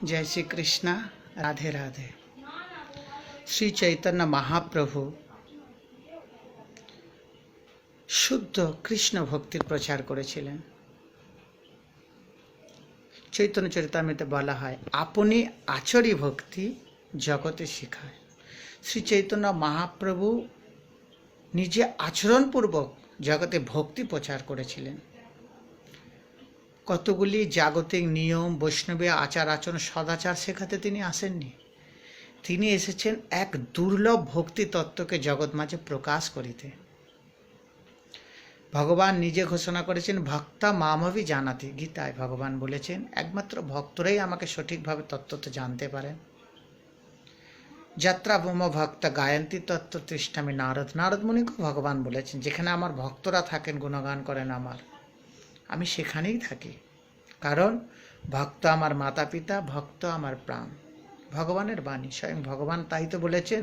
जय श्री कृष्णा। राधे राधे। श्री चैतन्य महाप्रभु শুদ্ধ কৃষ্ণ ভক্তির প্রচার করেছিলেন। চৈতন্য চরিতামৃতে বলা হয়, আপনি আচরি ভক্তি জগতে শিখায়। শ্রী চৈতন্য মহাপ্রভু নিজে আচরণপূর্বক জগতে ভক্তি প্রচার করেছিলেন। কতগুলি জাগতিক নিয়ম, বৈষ্ণবীয় আচার আচরণ, সদাচার শেখাতে তিনি আসেননি। তিনি এসেছেন এক দুর্লভ ভক্তি তত্ত্বকে জগৎ মাঝে প্রকাশ করিতে। ভগবান নিজে ঘোষণা করেছেন, ভক্তা মামভি জানাতি। গীতায় ভগবান বলেছেন, একমাত্র ভক্তরাই আমাকে সঠিকভাবে তত্ত্বতে জানতে পারেন। যাত্রা মম ভক্ত গায়ন্তী তত্ত্ব তৃষ্ণামি নারদ। নারদ মুনিকেও ভগবান বলেছেন, যেখানে আমার ভক্তরা থাকেন, গুণগান করেন আমার, আমি সেখানেই থাকি। কারণ ভক্ত আমার মাতা পিতা, ভক্ত আমার প্রাণ। ভগবানের বাণী, স্বয়ং ভগবান তাই তো বলেছেন,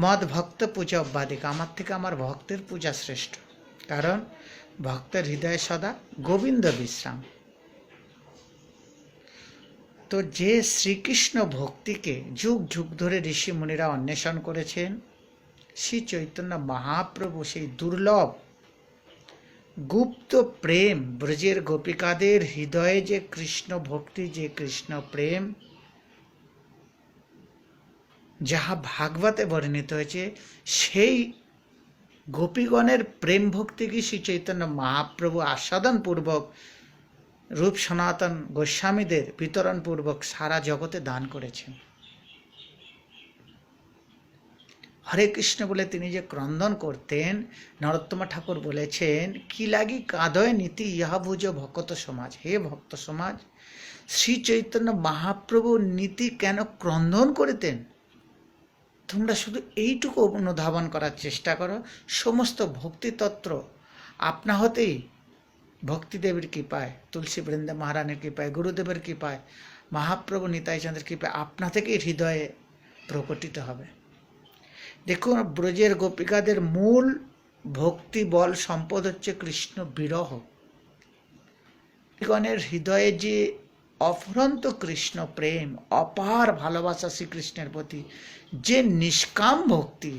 মদ ভক্ত পূজা অব্যাধিক। আমার থেকে আমার ভক্তের পূজা শ্রেষ্ঠ। কারণ ভক্তের হৃদয়ে সদা গোবিন্দ বিশ্রাম। তো যে শ্রীকৃষ্ণ ভক্তিকে যুগ যুগ ধরে ঋষি মুনিরা অন্বেষণ করেছেন, শ্রী চৈতন্য মহাপ্রভু সেই দুর্লভ গুপ্ত প্রেম, ব্রজের গোপিকাদের হৃদয়ে যে কৃষ্ণ ভক্তি, যে কৃষ্ণ প্রেম, যাহা ভাগবতে বর্ণিত হয়েছে, সেই গোপীগণের প্রেম ভক্তিকে শ্রী চৈতন্য মহাপ্রভু আস্বাদনপূর্বক রূপ সনাতন গোস্বামীদের বিতরণপূর্বক সারা জগতে দান করেছেন। হরে কৃষ্ণ বলে তিনি যে ক্রন্দন করতেন, নরোত্তম ঠাকুর বলেছেন, কি লাগি কাঁদয় নীতি ইহা বুঝো ভক্ত সমাজ। হে ভক্ত সমাজ, শ্রী চৈতন্য মহাপ্রভুর নীতি কেন ক্রন্দন করিতেন, তোমরা শুধু এইটুকু অনুধাবন করার চেষ্টা করো। সমস্ত ভক্তিতত্ত্ব আপনা হতেই ভক্তিদেবের কৃপায়, তুলসী বৃন্দা মহারানীর কৃপায়, গুরুদেবের কৃপায়, মহাপ্রভু নিতাইচন্দ্রের কৃপায় আপনা থেকেই হৃদয়ে প্রকটিত হবে। দেখুন, ব্রজের গোপিকাদের মূল ভক্তি বল সম্পদ হচ্ছে কৃষ্ণ বিরহ। গণের হৃদয়ে যে অফুরন্ত কৃষ্ণ প্রেম, অপার ভালোবাসা শ্রীকৃষ্ণের প্রতি, যে নিষ্কাম ভক্তি,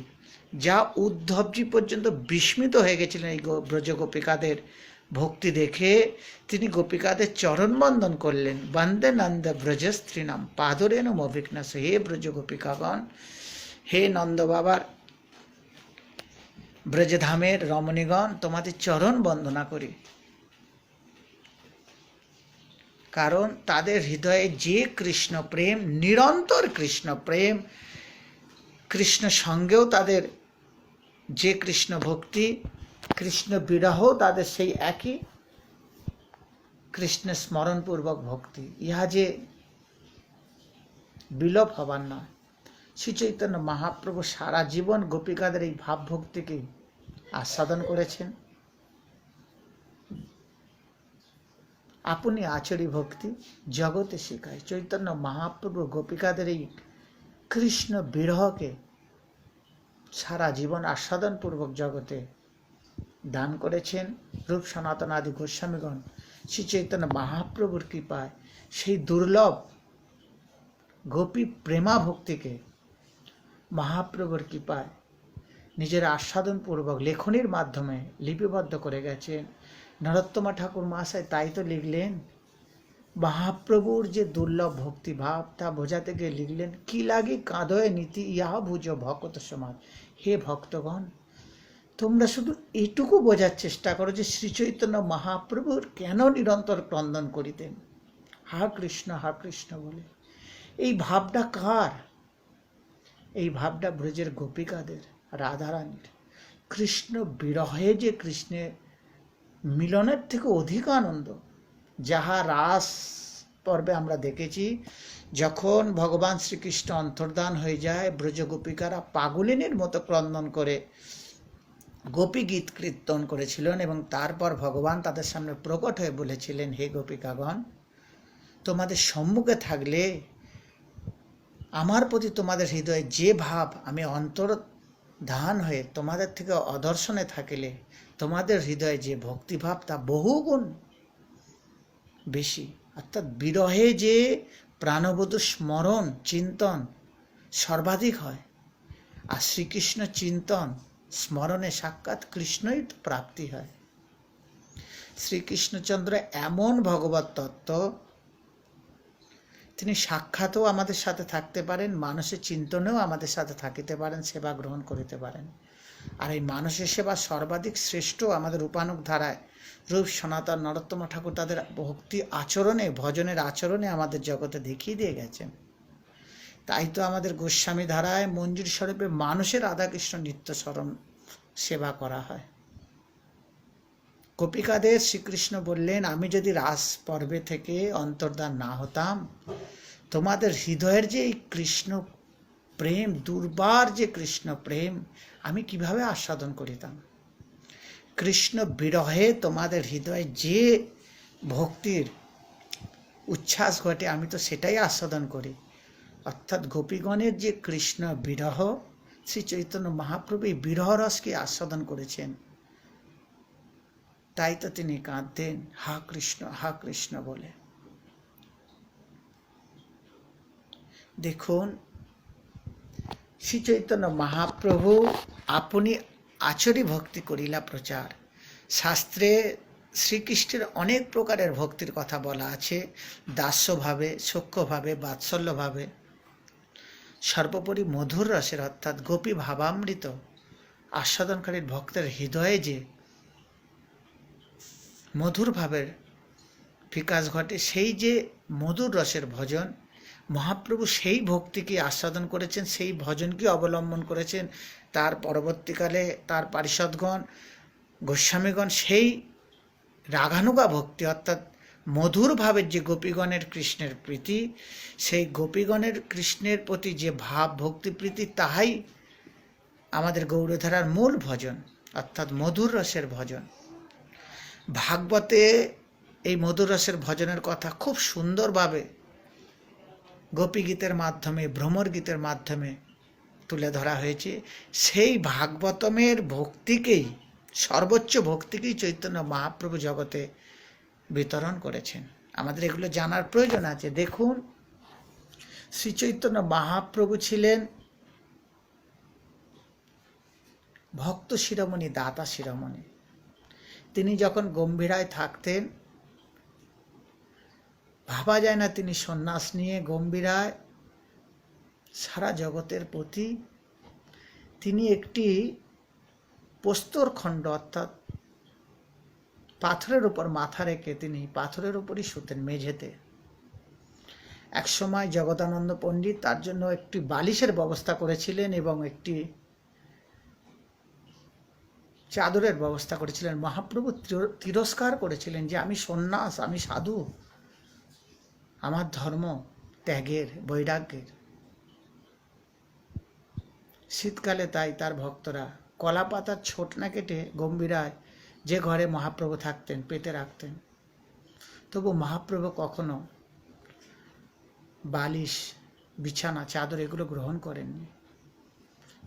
যা উদ্ধবজি পর্যন্ত বিস্মিত হয়ে গেছিলেন এই ব্রজ গোপিকাদের ভক্তি দেখে। তিনি গোপিকাদের চরণ বন্দন করলেন, বন্দে নন্দ ব্রজস্ত্রীনাম পাদরেণুম অভিঘ্নস। হে ব্রজ গোপিকাগণ, হে নন্দ বাবার ব্রজধামের রমণীগণ, তোমাদের চরণ বন্দনা করি। কারণ তাদের হৃদয়ে যে কৃষ্ণ প্রেম, নিরন্তর কৃষ্ণ প্রেম, কৃষ্ণ সঙ্গেও তাদের যে কৃষ্ণ ভক্তি, কৃষ্ণ বিরহ তাদের সেই একই কৃষ্ণ স্মরণপূর্বক ভক্তি, ইহা যে বিলোপ হবার নয়। শ্রী চৈতন্য মহাপ্রভু সারা জীবন গোপিকাদের এই ভাব ভক্তিকে আস্বাদন করেছেন। আপনি আচরি ভক্তি জগতে শিখায়। চৈতন্য মহাপ্রভু গোপিকাদের এই কৃষ্ণ বিরহকে সারা জীবন আস্বাদনপূর্বক জগতে দান করেছেন। রূপ সনাতন আদি গোস্বামীগণ শ্রী চৈতন্য মহাপ্রভুর কৃপায় সেই দুর্লভ গোপী প্রেমা ভক্তিকে মহাপ্রভুর কৃপায় নিজের আস্বাদনপূর্বক লেখনীর মাধ্যমে লিপিবদ্ধ করে গেছেন। নরোত্তম ঠাকুর মহাশয় তাই তো লিখলেন, মহাপ্রভুর যে দুর্লভ ভক্তিভাব তা বোঝাতে গিয়ে লিখলেন, কি লাগি কাঁদয় নীতি ইহা বুঝো ভক্ত সমাজ। হে ভক্তগণ, তোমরা শুধু এটুকু বোঝার চেষ্টা করো যে শ্রী চৈতন্য মহাপ্রভুর কেন নিরন্তর ক্রন্দন করিতেন, হা কৃষ্ণ বলে। এই ভাবটা কার? এই ভাবটা ব্রজের গোপিকাদের, রাধারানীর। কৃষ্ণ বিরহে যে কৃষ্ণের মিলনের থেকে অধিক আনন্দ, যাহা রাস পর্বে আমরা দেখেছি, যখন ভগবান শ্রীকৃষ্ণ অন্তর্ধান হয়ে যায়, ব্রজ গোপিকারা পাগলিনীর মতো ক্রন্দন করে গোপী গীত কীর্তন করেছিলেন এবং তারপর ভগবান তাদের সামনে প্রকট হয়ে বলেছিলেন, হে গোপিকাগণ, তোমাদের সম্মুখে থাকলে আমার প্রতি তোমাদের হৃদয়ে যে ভাব, আমি অন্তর্ধান হয়ে তোমাদের থেকে অদর্শনে থাকিলে তোমাদের হৃদয়ে যে ভক্তিভাব তা বহুগুণ বেশি। অর্থাৎ বিরহে যে প্রাণবধূ স্মরণ চিন্তন সর্বাধিক হয়। আর শ্রীকৃষ্ণ চিন্তন স্মরণে সাক্ষাৎ কৃষ্ণই তো প্রাপ্তি হয়। শ্রীকৃষ্ণচন্দ্র এমন ভগবত তত্ত্ব, তিনি সাক্ষাৎও আমাদের সাথে থাকতে পারেন, মানুষের চিন্তনেও আমাদের সাথে থাকিতে পারেন, সেবা গ্রহণ করিতে পারেন। আর এই মানুষের সেবা সর্বাধিক শ্রেষ্ঠ আমাদের রূপানুগ ধারায় রূপ সনাতন নরোত্তম ঠাকুর তাদের ভক্তি আচরণে, ভজনের আচরণে আমাদের জগতে দেখিয়ে দিয়ে গেছেন। তাই তো আমাদের গোস্বামী ধারায় মঞ্জুর স্বরূপে মানুষের রাধাকৃষ্ণ নিত্য স্মরণ সেবা করা হয়। গোপিকাদের শ্রীকৃষ্ণ বললেন, আমি যদি রাস পর্বে থেকে অন্তর্ধান না হতাম, তোমাদের হৃদয়ের যে এই কৃষ্ণ প্রেম, দুর্বার যে কৃষ্ণ প্রেম, আমি কিভাবে আস্বাদন করিতাম। কৃষ্ণ বিরহে তোমাদের হৃদয়ে যে ভক্তির উচ্ছ্বাস ঘটে, আমি তো সেটাই আস্বাদন করি। অর্থাৎ গোপীগণের যে কৃষ্ণ বিরহ, শ্রী চৈতন্য মহাপ্রভু এই বিরহ রসকে আস্বাদন করেছেন। তাই তো তিনি কাঁদতেন হা কৃষ্ণ বলে। দেখুন, শ্রী চৈতন্য মহাপ্রভু আপনি আচরি ভক্তি করিলা প্রচার। শাস্ত্রে শ্রীকৃষ্ণের অনেক প্রকারের ভক্তির কথা বলা আছে, দাস্যভাবে, সখ্যভাবে, বাৎসল্যভাবে, সর্বোপরি মধুর রসের অর্থাৎ গোপী ভাবামৃত আস্বাদনকারীর ভক্তের হৃদয়ে যে মধুর ভাবের বিকাশ ঘটে, সেই যে মধুর রসের ভজন, মহাপ্রভু সেই ভক্তিকে আস্বাদন করেছেন, সেই ভজনকে অবলম্বন করেছেন। তার পরবর্তীকালে তার পারিষদগণ, গোস্বামীগণ সেই রাগানুগা ভক্তি অর্থাৎ মধুর ভাবের যে গোপীগণের কৃষ্ণের প্রীতি, সেই গোপীগণের কৃষ্ণের প্রতি যে ভাব ভক্তি প্রীতি, তাহাই আমাদের গৌড়ধারার মূল ভজন অর্থাৎ মধুর রসের ভজন। ভাগবতে এই মধুর রসের ভজনের কথা খুব সুন্দরভাবে গোপী গীতের মাধ্যমে, ভ্রমর গীতের মাধ্যমে তুলে ধরা হয়েছে। সেই ভাগবতমের ভক্তিকেই, সর্বোচ্চ ভক্তিকেই চৈতন্য মহাপ্রভু জগতে বিতরণ করেছেন। আমাদের এগুলো জানার প্রয়োজন আছে। দেখুন, শ্রী চৈতন্য মহাপ্রভু ছিলেন ভক্ত শিরোমণি, দাতা শিরোমণি। তিনি যখন গম্ভীরায় থাকতেন, ভাবা যায় না তিনি সন্ন্যাস নিয়ে গম্ভীরায় সারা জগতের প্রতি তিনি একটি প্রস্তর খণ্ড অর্থাৎ পাথরের উপর মাথা রেখে তিনি পাথরের উপরই শুতেন মেঝেতে। একসময় জগদানন্দ পণ্ডিত তার জন্য একটি বালিশের ব্যবস্থা করেছিলেন এবং একটি চাদরের ব্যবস্থা করেছিলেন। মহাপ্রভু তিরস্কার করেছিলেন যে আমি সন্ন্যাস, আমি সাধু, আমার ধর্ম ত্যাগের, বৈরাগ্যের। শীতকালে তাই তার ভক্তরা কলা পাতার ছোট না কেটে গম্ভীরায় যে ঘরে মহাপ্রভু থাকতেন পেতে রাখতেন। তবু মহাপ্রভু কখনো বালিশ, বিছানা, চাদর এগুলো গ্রহণ করেননি।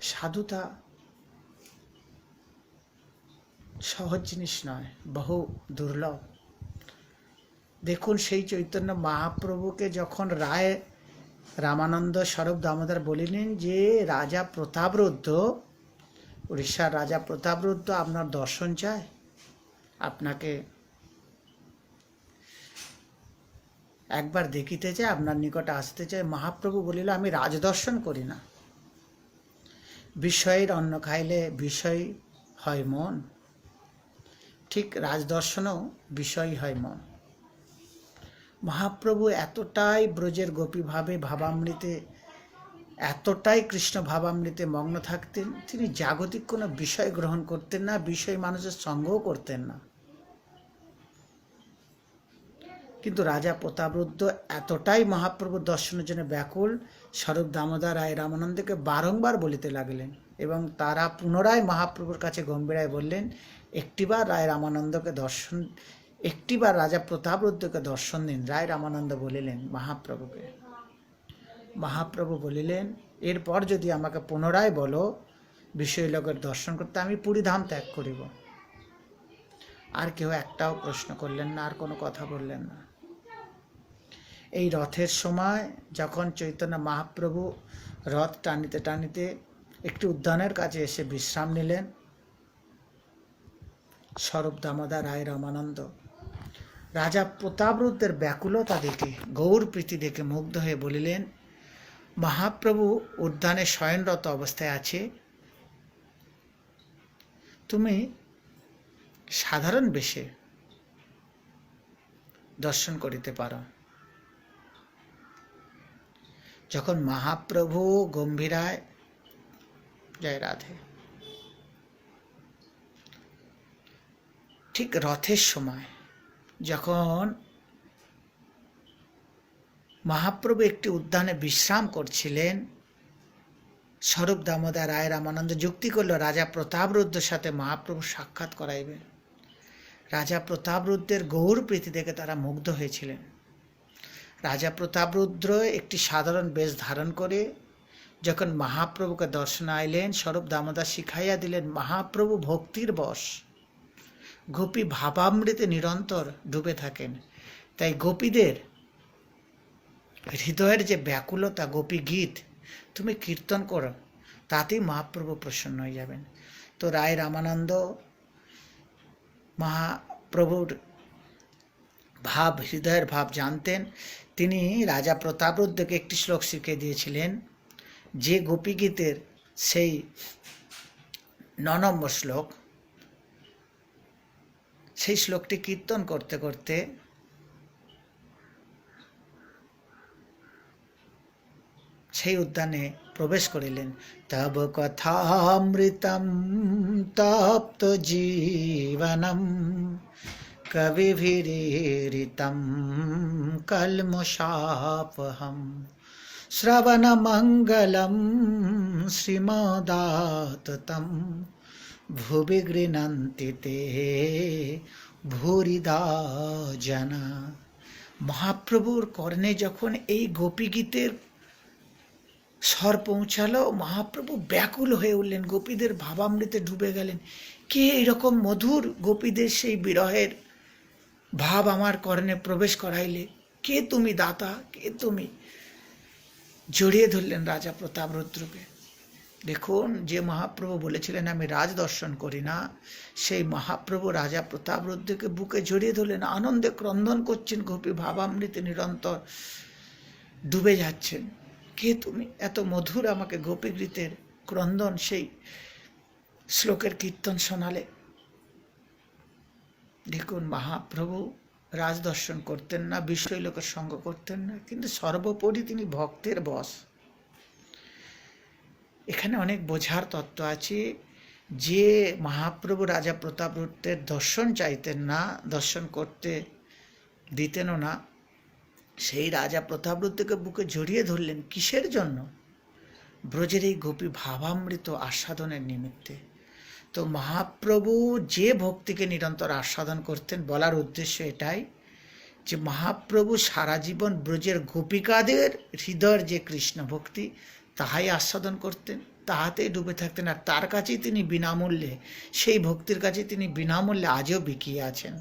সাধুতা সহজ জিনিস নয়, বহু দুর্লভ। দেখুন, সেই চৈতন্য মহাপ্রভুকে যখন রায় রামানন্দ স্বরূপ দামোদর বলিলেন যে রাজা প্রতাপরুদ্ধ, উড়িষ্যার রাজা প্রতাপরুদ্ধ আপনার দর্শন চায়, আপনাকে একবার দেখিতে চায়, আপনার নিকটে আসতে চায়। মহাপ্রভু বলিল, আমি রাজদর্শন করি না, বিষয়ের অন্ন খাইলে বিষয় হয় মন। ঠিক রাজদর্শনও বিষয় হয় মন। মহাপ্রভু এতটাই ব্রজের গোপীভাবে ভাবামৃতে, এতটাই কৃষ্ণ ভাবামৃতে মগ্ন থাকতেন, তিনি জাগতিক কোনো বিষয় গ্রহণ করতেন না, বিষয় মানুষের সঙ্গও করতেন না। কিন্তু রাজা প্রতাপরুদ্ধ এতটাই মহাপ্রভুর দর্শনের জন্য ব্যাকুল, স্বরূপ দামোদর রায় রামানন্দকে বারংবার বলিতে লাগলেন এবং তারা পুনরায় মহাপ্রভুর কাছে গম্ভীরায় বললেন, একটিবার রায় রামানন্দকে দর্শন, একটিবার রাজা প্রতাপরুদ্ধকে দর্শন দিন। রায় রামানন্দ বলিলেন মহাপ্রভুকে, মহাপ্রভু বলিলেন, এরপর যদি আমাকে পুনরায় বলো বিষয় লোকের দর্শন করতে, আমি পুরীধাম ত্যাগ করিব। আর কেউ একটাও প্রশ্ন করলেন না, আর কোনো কথা বললেন না। এই রথের সময় যখন চৈতন্য মহাপ্রভু রথ টানিতে টানিতে একটি উদ্যানের কাছে এসে বিশ্রাম নিলেন, স্বরূপ দামোদর রায় রামানন্দ রাজা প্রতাপরুদ্রের ব্যাকুলতা দেখে, গৌর প্রীতি দেখে মুগ্ধ হয়ে বলিলেন, মহাপ্রভু উদ্যানে শয়নরত অবস্থায় আছে, তুমি সাধারণ বেশে দর্শন করিতে পারো। যখন মহাপ্রভু গম্ভীরায়, জয় রাধে, ঠিক রথের সময় যখন মহাপ্রভু একটি উদ্যানে বিশ্রাম করছিলেন, স্বরূপ দামোদর রায় রামানন্দ যুক্তি করল রাজা প্রতাপরুদ্রের সাথে মহাপ্রভু সাক্ষাৎ করাইবেন। রাজা প্রতাপরুদ্রের গৌর প্রীতি দেখে তারা মুগ্ধ হয়েছিলেন। রাজা প্রতাপরুদ্র একটি সাধারণ বেশ ধারণ করে যখন মহাপ্রভুকে দর্শন আইলেন, স্বরূপ দামোদর শিখাইয়া দিলেন মহাপ্রভু ভক্তির বশ, গোপী ভাবামৃতে নিরন্তর ডুবে থাকেন। তাই গোপীদের হৃদয়ের যে ব্যাকুলতা, গোপী গীত তুমি কীর্তন করো, তাতেই মহাপ্রভু প্রসন্ন হয়ে যাবেন। তো রায় রামানন্দ মহাপ্রভুর ভাব, হৃদয়ের ভাব জানতেন। তিনি রাজা প্রতাপরুদ্রকে একটি শ্লোক শিখিয়ে দিয়েছিলেন, যে গোপী গীতের সেই 9 নম্বর শ্লোক, সেই শ্লোকটি কীর্তন করতে করতে সেই উদ্যানে প্রবেশ করিলেন। তব কথামৃতম তপ্ত জীবনম কবিভিরিতম কলমশাপহম শ্রবণ মঙ্গলম শ্রীমদাততম ভুবি গৃণন্তি তে ভূরিদা জনা। মহাপ্রভুর কর্ণে যখন এই গোপী গীতের স্বর পৌঁছালো, মহাপ্রভু ব্যাকুল হয়ে উঠলেন, গোপীদের ভাবামৃতে ডুবে গেলেন। কে এরকম মধুর গোপীদের সেই বিরহের ভাব আমার কর্ণে প্রবেশ করাইলে? কে তুমি দাতা, কে তুমি? জড়িয়ে ধরলেন রাজা প্রতাপরুদ্রকে। দেখুন, যে মহাপ্রভু বলেছিলেন আমি রাজ দর্শন করি না, সেই মহাপ্রভু রাজা প্রতাপরুদ্রকে বুকে জড়িয়ে ধরলেন, আনন্দে ক্রন্দন করছেন, গোপী ভাবামৃতে নিরন্তর ডুবে যাচ্ছেন। কে তুমি? এত মধুর আমাকে গোপী গীতের ক্রন্দন, সেই শ্লোকের কীর্তন শোনালে। দেখুন, মহাপ্রভু রাজ দর্শন করতেন না, বিষয় লোকের সঙ্গ করতেন না, কিন্তু সর্বোপরি তিনি ভক্তের বশ। এখানে অনেক বোঝার তত্ত্ব আছে। যে মহাপ্রভু রাজা প্রতাপরুদ্রের দর্শন চাইতেন না, দর্শন করতে দিতেনও না, সেই রাজা প্রতাপরুদ্রকে বুকে জড়িয়ে ধরলেন কিসের জন্য? ব্রজের এই গোপী ভাবামৃত আস্বাদনের নিমিত্তে। তো মহাপ্রভু যে ভক্তিকে নিরন্তর আস্বাদন করতেন, বলার উদ্দেশ্য এটাই যে মহাপ্রভু সারা জীবন ব্রজের গোপিকাদের হৃদয়ের যে কৃষ্ণ ভক্তি, তাহাই আস্বাদন করতেন, তাহাতেই ডুবে থাকতেন। আর তার কাছেই তিনি বিনামূল্যে, সেই ভক্তির কাছে তিনি বিনামূল্যে আজও বিকিয়ে আছেন।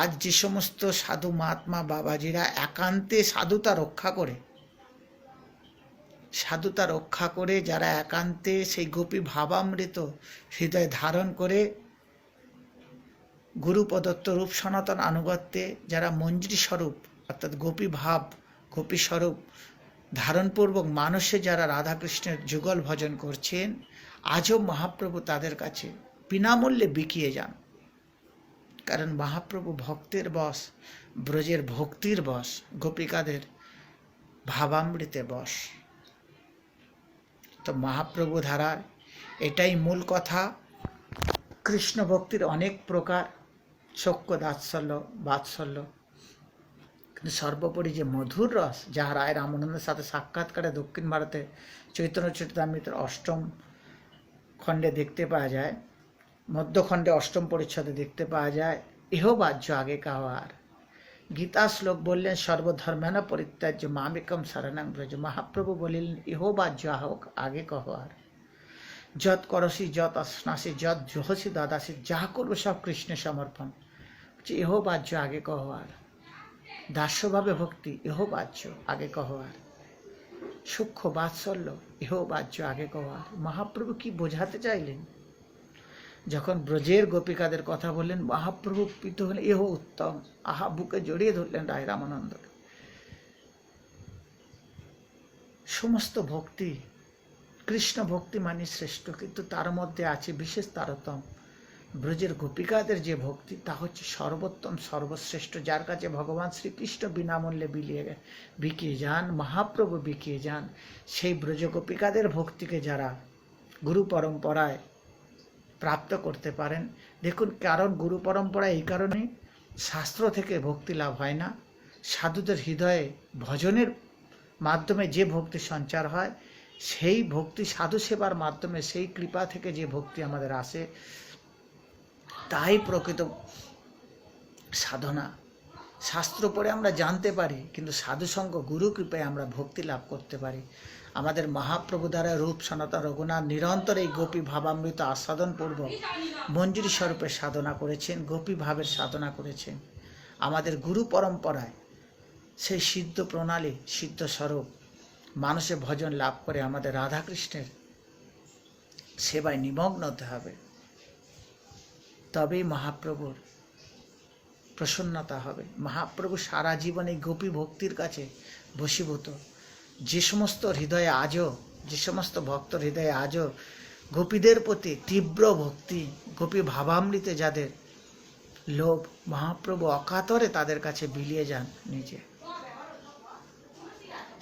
আজ যে সমস্ত সাধু মহাত্মা বাবাজিরা একান্তে সাধুতা রক্ষা করে যারা একান্তে সেই গোপী ভাবামৃত হৃদয় ধারণ করে গুরু প্রদত্ত রূপ সনাতন আনুগত্যে যারা মঞ্জরি স্বরূপ অর্থাৎ গোপী ভাব, গোপী স্বরূপ ধারণপূর্বক মানুষে যারা রাধাকৃষ্ণের যুগল ভজন করছেন, আজও মহাপ্রভু তাদের কাছে বিনামূল্যে বিকিয়ে যান। কারণ মহাপ্রভু ভক্তের বশ, ব্রজের ভক্তির বশ, গোপিকাদের ভাবামৃতে বশ। তো মহাপ্রভু ধারার এটাই মূল কথা। কৃষ্ণ ভক্তির অনেক প্রকার, শোক্য, দাৎসল্য, বাৎসল্য, কিন্তু সর্বোপরি যে মধুর রস, যা রায় রামানন্দের সাথে সাক্ষাৎকারে দক্ষিণ ভারতে চৈতন্য চরিতামৃতের 8ম খণ্ডে দেখতে পাওয়া যায়, মধ্যখণ্ডে 8ম পরিচ্ছদে দেখতে পাওয়া যায়, ইহ বাহ্য আগে কাহার। গীতা শ্লোক বললেন সর্বধর্মেন পরিত্যাজ্য মামেকম শরণং ব্রজ। মহাপ্রভু বলিলেন ইহ বাহ্য আগে কহার। যত করসি, যত আসনাসি, যত জোহসি দাদাসি, যা করবো সব কৃষ্ণে সমর্পণ। ইহ বাহ্য আগে কহার। দাস্যভাবে ভক্তি ইহ বাহ্য আগে কহবার, সূক্ষ্ম বাৎসল্য ইহ বাহ্য আগে কহবার। মহাপ্রভু কি বোঝাতে চাইলেন? যখন ব্রজের গোপিকাদের কথা বললেন, মহাপ্রভু প্রীত হলেন, এহ উত্তম, আহা, বুকে জড়িয়ে ধরলেন রায় রামানন্দকে। সমস্ত ভক্তি, কৃষ্ণ ভক্তি মানে শ্রেষ্ঠ, কিন্তু তার মধ্যে আছে বিশেষ তারতম্য। ব্রজের গোপিকাদের যে ভক্তি তা হচ্ছে সর্বোত্তম, সর্বশ্রেষ্ঠ, যার কাছে ভগবান শ্রীকৃষ্ণ বিনামূল্যে বিকিয়ে যান, মহাপ্রভু বিকিয়ে যান। সেই ব্রজ গোপিকাদের ভক্তিকে যারা গুরু পরম্পরায় প্রাপ্ত করতে পারেন, দেখুন, কারণ গুরু পরম্পরা এই কারণে শাস্ত্র থেকে ভক্তি লাভ হয় না, সাধুদের হৃদয়ে ভজনের মাধ্যমে যে ভক্তি সঞ্চার হয়, সেই ভক্তি সাধু সেবার মাধ্যমে, সেই কৃপা থেকে যে ভক্তি আমাদের আসে, তাই প্রকৃত সাধনা। শাস্ত্র পড়ে আমরা জানতে পারি, কিন্তু সাধুসঙ্গ গুরু কৃপায় আমরা ভক্তি লাভ করতে পারি। আমাদের মহাপ্রভু দ্বারা রূপ সনাতন রঘুনাথ নিরন্তর এই গোপী ভাবামৃত আস্বাদন পূর্বক মঞ্জুরি স্বরূপে সাধনা করেছেন, গোপী ভাবের সাধনা করেছেন। আমাদের গুরু পরম্পরায় সেই সিদ্ধ প্রণালী, সিদ্ধ স্বরূপ মানুষে ভজন লাভ করে আমাদের রাধাকৃষ্ণের সেবায় নিমগ্ন হতে হবে, তবেই মহাপ্রভুর প্রসন্নতা হবে। মহাপ্রভু সারা জীবন এই গোপী ভক্তির কাছে বশীভূত। যে সমস্ত হৃদয়ে আজও, যে সমস্ত ভক্তর হৃদয়ে আজও গোপীদের প্রতি তীব্র ভক্তি, গোপী ভাবামৃতে যাদের লোভ, মহাপ্রভু অকাতরে তাদের কাছে বিলিয়ে যান নিজে।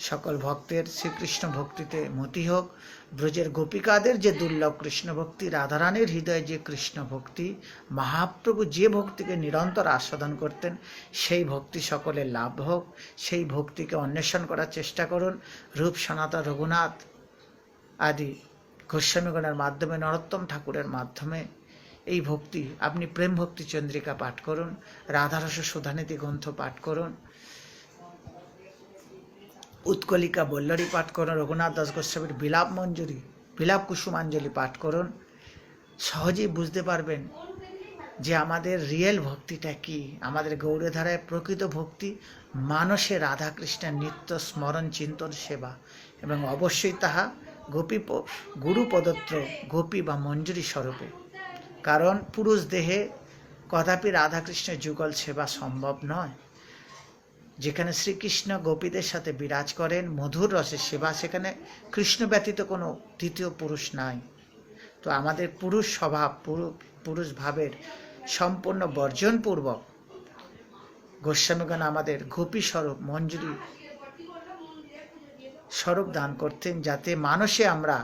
সকল ভক্তের শ্রীকৃষ্ণ ভক্তিতে মতি হোক। ব্রজের গোপিকাদের যে দুর্লভ কৃষ্ণ ভক্তি, রাধারানীর হৃদয়ে যে কৃষ্ণ ভক্তি, মহাপ্রভু যে ভক্তিকে নিরন্তর আস্বাদন করতেন, সেই ভক্তি সকলের লাভ হোক। সেই ভক্তিকে অন্বেষণ করার চেষ্টা করুন। রূপ সনাতন রঘুনাথ আদি গোস্বামীগণের মাধ্যমে, নরোত্তম ঠাকুরের মাধ্যমে এই ভক্তি, আপনি প্রেম ভক্তি চন্দ্রিকা পাঠ করুন, রাধারস সুধানিধি গ্রন্থ পাঠ করুন, উৎকলিকা বল্লরী পাঠ করুন, রঘুনাথ দাস গোস্বামীর বিলাপ মঞ্জুরি, বিলাপ কুসুমাঞ্জলি পাঠ করুন। সহজেই বুঝতে পারবেন যে আমাদের রিয়েল ভক্তিটা কি। আমাদের গৌরধারায় প্রকৃত ভক্তি মানসে রাধাকৃষ্ণের নিত্য স্মরণ, চিন্তন, সেবা, এবং অবশ্যই তাহা গোপী গুরু প্রদত্ত গোপী বা মঞ্জুরি স্বরূপে। কারণ পুরুষ দেহে কদাপি রাধাকৃষ্ণের যুগল সেবা সম্ভব নয়। যেখানে শ্রীকৃষ্ণ গোপীদের সাথে বিরাজ করেন, মধুর রসের সেবা, সেখানে কৃষ্ণ ব্যতীত কোনো তৃতীয় পুরুষ নাই। তো আমাদের পুরুষ স্বভাব, পুরুষ ভাবের সম্পূর্ণ বর্জনপূর্বক গোস্বামীগণ আমাদের গোপী স্বরূপ, মঞ্জুরি স্বরূপ দান করতেন, যাতে মানসে আমরা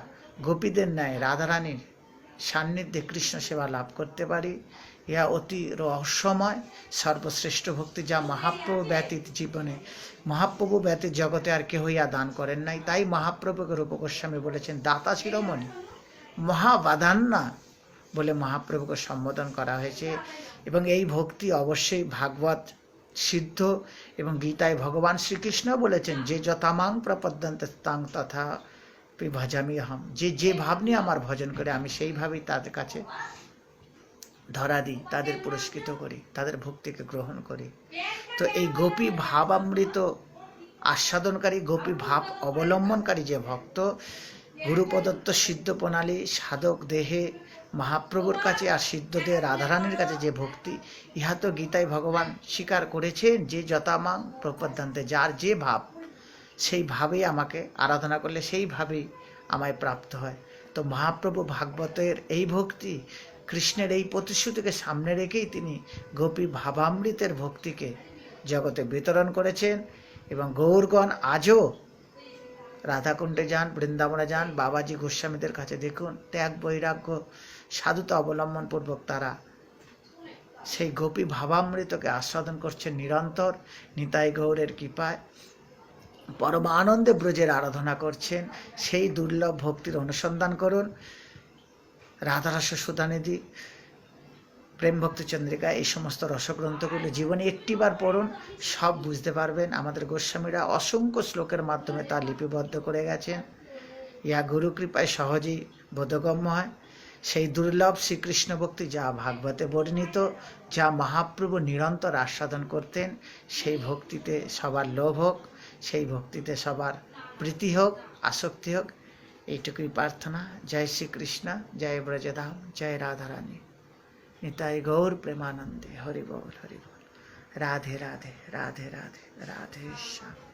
গোপীদের ন্যায় রাধারানীর সান্নিধ্যে কৃষ্ণ সেবা লাভ করতে পারি। ইহা অতি রহস্যময় সর্বশ্রেষ্ঠ ভক্তি, যা মহাপ্রভু ব্যতীত জীবনে, মহাপ্রভু ব্যতীত জগতে আর কেউ ইহা দান করেন নাই। তাই মহাপ্রভুকে রূপ গোস্বামী বলেছেন দাতা শিরোমণি, মহাবাদান্না বলে মহাপ্রভুকে সম্বোধন করা হয়েছে। এবং এই ভক্তি অবশ্যই ভাগবত সিদ্ধ, এবং গীতায় ভগবান শ্রীকৃষ্ণ বলেছেন, যে যথামাং প্রপদ্যন্তে তাং তথা ভজামি অহম, যে ভাব নিয়ে আমার ভজন করে আমি সেইভাবেই তাদের কাছে ধরা দিই, তাদের পুরস্কৃত করি, তাদের ভক্তিকে গ্রহণ করি। তো এই গোপী ভাবামৃত আস্বাদনকারী, গোপী ভাব অবলম্বনকারী যে ভক্ত, গুরু প্রদত্ত সিদ্ধ প্রণালী, সাধক দেহে মহাপ্রভুর কাছে আর সিদ্ধ দেহে রাধারানীর কাছে যে ভক্তি, ইহা তো গীতায় ভগবান স্বীকার করেছেন, যে যথামাং প্রপদ্যন্তে, যার যে ভাব, সেই ভাবেই আমাকে আরাধনা করলে সেইভাবেই আমায় প্রাপ্ত হয়। তো মহাপ্রভু ভাগবতের এই ভক্তি, কৃষ্ণের এই প্রতিশ্রুতিকে সামনে রেখেই তিনি গোপী ভাবামৃতের ভক্তিকে জগতে বিতরণ করেছেন। এবং গৌরগণ আজও রাধাকুণ্ডে যান, বৃন্দাবনে যান, বাবাজি গোস্বামীদের কাছে দেখুন, ত্যাগ বৈরাগ্য সাধুতা অবলম্বনপূর্বক তারা সেই গোপী ভাবামৃতকে আস্বাদন করছেন নিরন্তর। নিতাই গৌরের কৃপায় পরম আনন্দে ব্রজের আরাধনা করছেন। সেই দুর্লভ ভক্তির অনুসন্ধান করুন। রাধারস সুধানিধি, প্রেম ভক্তি চন্দ্রিকা, এই সমস্ত রসগ্রন্থগুলো জীবনে একটিবার পড়ুন, সব বুঝতে পারবেন। আমাদের গোস্বামীরা অসংখ্য শ্লোকের মাধ্যমে তা লিপিবদ্ধ করে গেছেন। ইহা গুরু কৃপায় সহজেই বোধগম্য হয়। সেই দুর্লভ শ্রীকৃষ্ণ ভক্তি যা ভাগবতে বর্ণিত, যা মহাপ্রভু নিরন্তর আস্বাদন করতেন, সেই ভক্তিতে সবার লোভ হোক, সেই ভক্তিতে সবার প্রীতি হোক, আসক্তি হোক, এইটুকুই প্রার্থনা। জয় শ্রীকৃষ্ণ, জয় ব্রজধাম, জয় রাধারানী, নিতাই গৌর প্রেমানন্দে, হরি বল হরি বল। রাধে রাধে রাধে রাধে রাধে শ্যাম।